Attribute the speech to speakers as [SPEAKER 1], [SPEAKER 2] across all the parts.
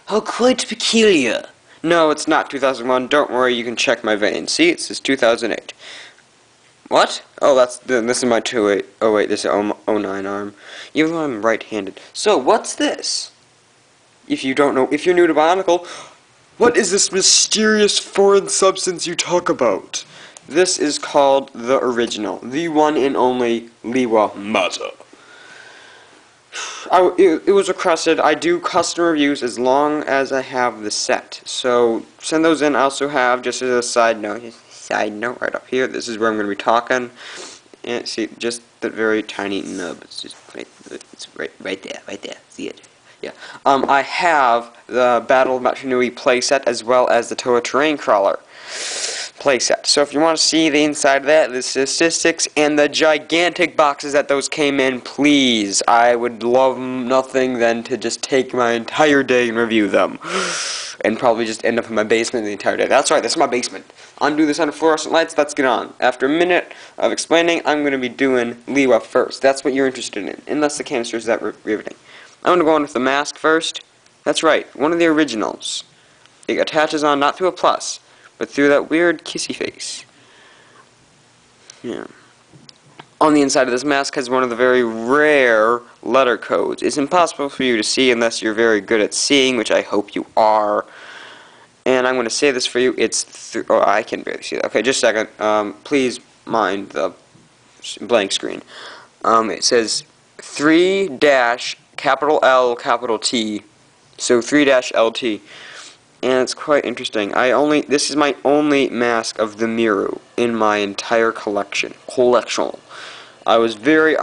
[SPEAKER 1] How quite peculiar. No, it's not 2001. Don't worry, you can check my vein. See, it says 2008. What? Oh, this is my 28. Oh wait, this is 09 arm. Even though I'm right-handed. So, what's this? If you don't know, if you're new to Bionicle, what is this mysterious foreign substance you talk about? This is called the original, the one and only Lewa Mata. It was requested. I do custom reviews as long as I have the set. So send those in. I also have, just as a side note, right up here. This is where I'm going to be talking. And see, just that very tiny nub. It's just right there. See it? Yeah. I have the Battle of Mount Shinui playset as well as the Toa Terrain Crawler playset. So if you want to see the inside of that, the statistics, and the gigantic boxes that those came in, please, I would love nothing than to just take my entire day and review them. And probably just end up in my basement the entire day. That's right, this is my basement. Undo the center fluorescent lights, let's get on. After a minute of explaining, I'm going to be doing Lewa first. That's what you're interested in, unless the canister is that riveting. I'm going to go on with the mask first. That's right, one of the originals. It attaches on not through a plus, but through that weird kissy face. Yeah. On the inside of this mask has one of the very rare letter codes. It's impossible for you to see unless you're very good at seeing, which I hope you are. And I'm going to say this for you. It's oh, I can barely see that. Okay, just a second. Please mind the blank screen. It says 3 capital L capital T, so 3-LT. And it's quite interesting. This is my only mask of the Miru in my entire collection. I was very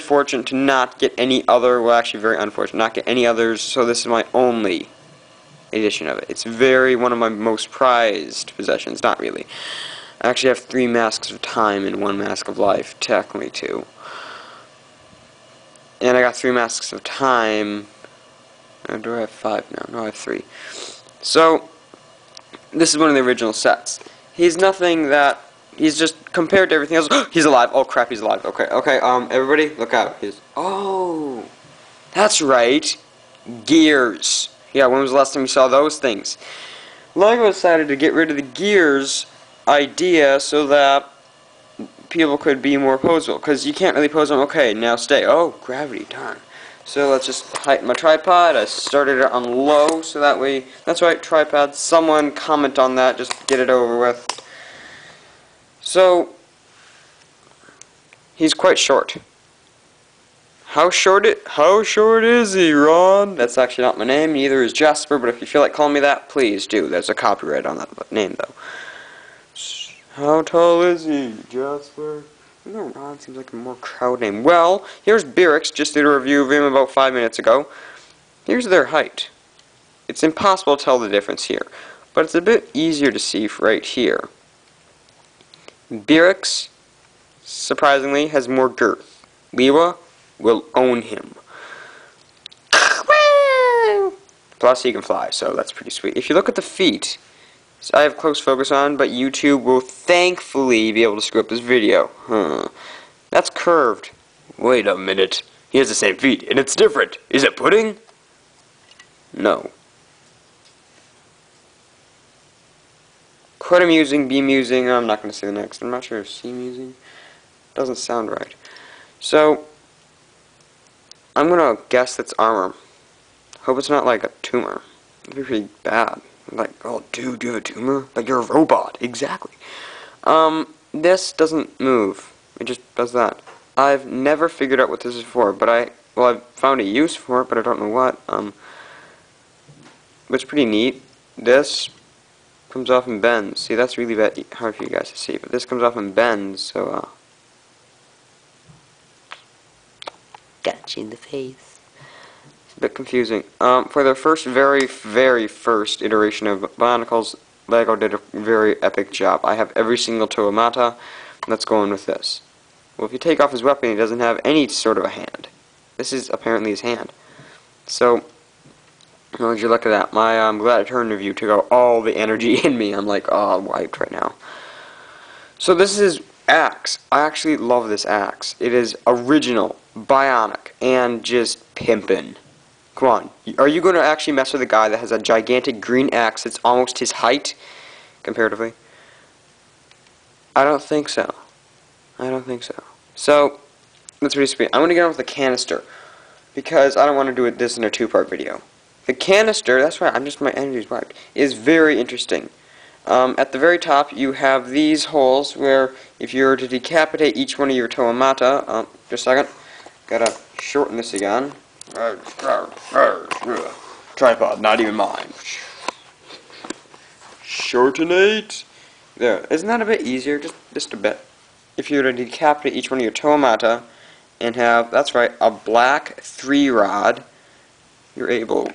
[SPEAKER 1] fortunate to not get any other. Well, actually, very unfortunate not get any others. So this is my only edition of it. It's one of my most prized possessions. Not really. I actually have 3 masks of time and 1 mask of life, technically 2. And I got 3 masks of time. Do I have 5 now? No, I have 3. So, this is one of the original sets. He's nothing that, he's just, compared to everything else, he's alive. Oh crap, he's alive. Okay, everybody, look out. Oh, that's right. Gears. Yeah, when was the last time you saw those things? LEGO decided to get rid of the gears idea so that people could be more posable. Because you can't really pose them. Okay, now stay. Oh, gravity, darn. So let's just heighten my tripod. I started it on low, so that way, that's right, tripod. Someone comment on that, just get it over with. So, he's quite short. How short is he, Ron? That's actually not my name, neither is Jasper, but if you feel like calling me that, please do. There's a copyright on that name, though. How tall is he, Jasper? No, Ron seems like a more crowd name. Well, here's Birix, just did a review of him about 5 minutes ago. Here's their height. It's impossible to tell the difference here, but it's a bit easier to see right here. Birix, surprisingly, has more girth. Lewa will own him. Plus, he can fly, so that's pretty sweet. If you look at the feet, I have close focus on, but YouTube will thankfully be able to screw up this video. That's curved. Wait a minute. He has the same feet, and it's different. Is it pudding? No. Quite amusing, be amusing. I'm not going to say the next. I'm not sure if C amusing. Doesn't sound right. So, I'm going to guess that's armor. Hope it's not like a tumor. It'd be pretty bad. Like, oh, dude, you have a tumor? Like, you're a robot. Exactly. This doesn't move. It just does that. I've never figured out what this is for, but I've found a use for it, but I don't know what. It's pretty neat. This comes off and bends. See, that's really hard for you guys to see, but this comes off and bends, so, got you in the face. A bit confusing. For their very first iteration of Bionicles, LEGO did a very epic job. I have every single Toa Mata. Let's go on with this. Well, if you take off his weapon, he doesn't have any sort of a hand. This is apparently his hand. So, how would you look at that? I'm glad I turned review took out all the energy in me. I'm like, oh, I'm wiped right now. So this is axe. I actually love this axe. It is original, bionic, and just pimpin'. Come on. Are you going to actually mess with a guy that has a gigantic green axe that's almost his height, comparatively? I don't think so. I don't think so. So, that's pretty sweet. I'm going to get on with the canister, because I don't want to do this in a two-part video. The canister, that's right, my energy's wiped, is very interesting. At the very top, you have these holes where if you were to decapitate each one of your Lewa Mata, just a second, gotta shorten this again. Tripod, not even mine. Shortenate. There, isn't that a bit easier? Just a bit. If you were to decapitate each one of your Lewa Mata and have, that's right, a black 3-rod, you're able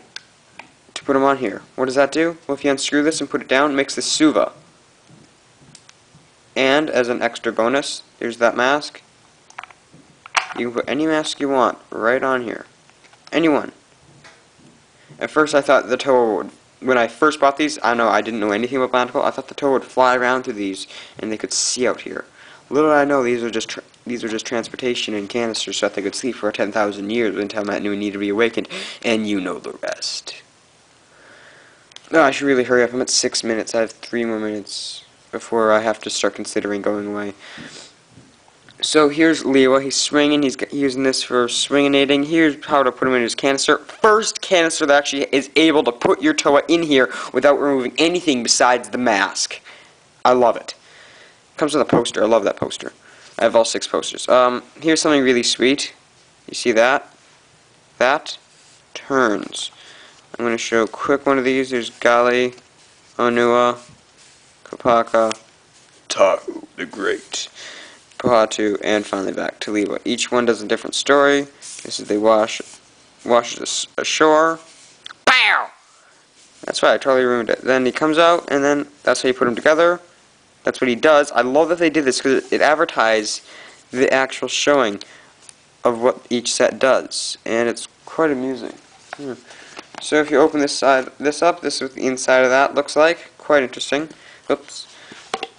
[SPEAKER 1] to put them on here. What does that do? Well, if you unscrew this and put it down, it makes the suva. And as an extra bonus, there's that mask. You can put any mask you want right on here. Anyone. At first I thought the Toa would, when I first bought these, I didn't know anything about BIONICLE. I thought the Toa would fly around through these and they could see out here. Little did I know these are just transportation and canisters so that they could sleep for 10,000 years until that new need to be awakened, and you know the rest. No, I should really hurry up. I'm at 6 minutes. I have 3 more minutes before I have to start considering going away. So here's Lewa. He's swinging. He's using this for swinginating. Here's how to put him in his canister. First canister that actually is able to put your Toa in here without removing anything besides the mask. I love it. Comes with a poster. I love that poster. I have all 6 posters. Here's something really sweet. You see that? That turns. I'm going to show a quick one of these. There's Gali, Onua, Kopaka, Tahu the Great, Pohatu, and finally back to Lewa. Each one does a different story. This is they washes ashore. Pow! That's right, I totally ruined it. Then he comes out, and then that's how you put them together. That's what he does. I love that they did this because it advertised the actual showing of what each set does, and it's quite amusing. So if you open this up, this is what the inside of that looks like. Quite interesting. Oops.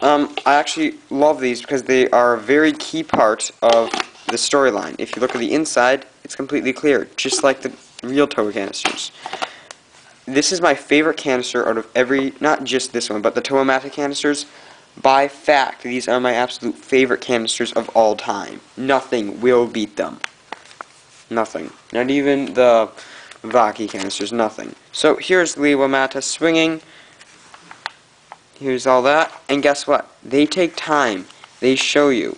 [SPEAKER 1] I actually love these because they are a very key part of the storyline. If you look at the inside, it's completely clear, just like the real Toa canisters. This is my favorite canister out of every, not just this one, but the Lewa Mata canisters. By fact, these are my absolute favorite canisters of all time. Nothing will beat them. Nothing. Not even the Vaki canisters, nothing. So here's Lewa Mata swinging. Here's all that. And guess what? They take time. They show you.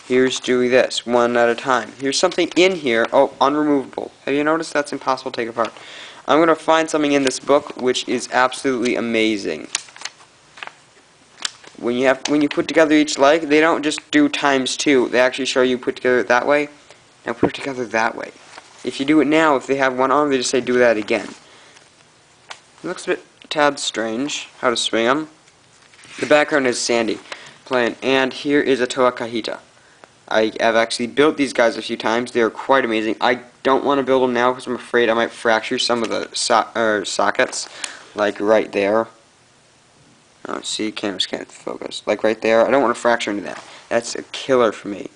[SPEAKER 1] Here's doing this, one at a time. Here's something in here. Oh, unremovable. Have you noticed that's impossible to take apart? I'm going to find something in this book which is absolutely amazing. When you put together each leg, they don't just do ×2. They actually show you put together that way and put it together that way. If you do it now, if they have one arm, they just say do that again. It looks a tad strange how to swing them. The background is Sandy playing, and here is a Toa Kahita. I have actually built these guys a few times. They are quite amazing. I don't want to build them now because I'm afraid I might fracture some of the sockets, like right there. Oh, see, cameras can't focus. Like right there. I don't want to fracture into that. That's a killer for me.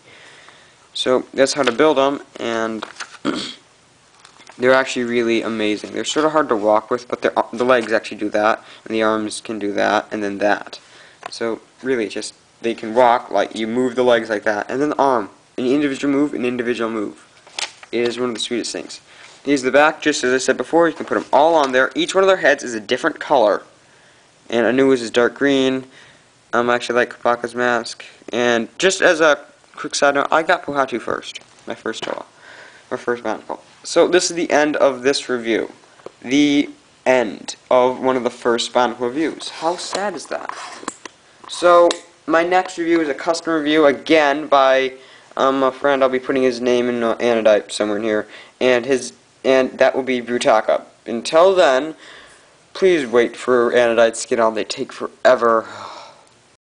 [SPEAKER 1] So that's how to build them, and they're actually really amazing. They're sort of hard to walk with, but the legs actually do that, and the arms can do that, and then that. So really, just they can walk, like you move the legs like that, and then the arm. An individual move, an individual move. It is one of the sweetest things. Here's the back, just as I said before, you can put them all on there. Each one of their heads is a different color. And Anua's is dark green. I actually like Kopaka's mask. And just as a quick side note, I got Pohatu first. My first Toa. My first BIONICLE. So this is the end of this review. The end of one of the first BIONICLE reviews. How sad is that? So my next review is a custom review again by a friend. I'll be putting his name in anodite somewhere in here. And that will be Brutaka. Until then, please wait for anodites to get on. They take forever.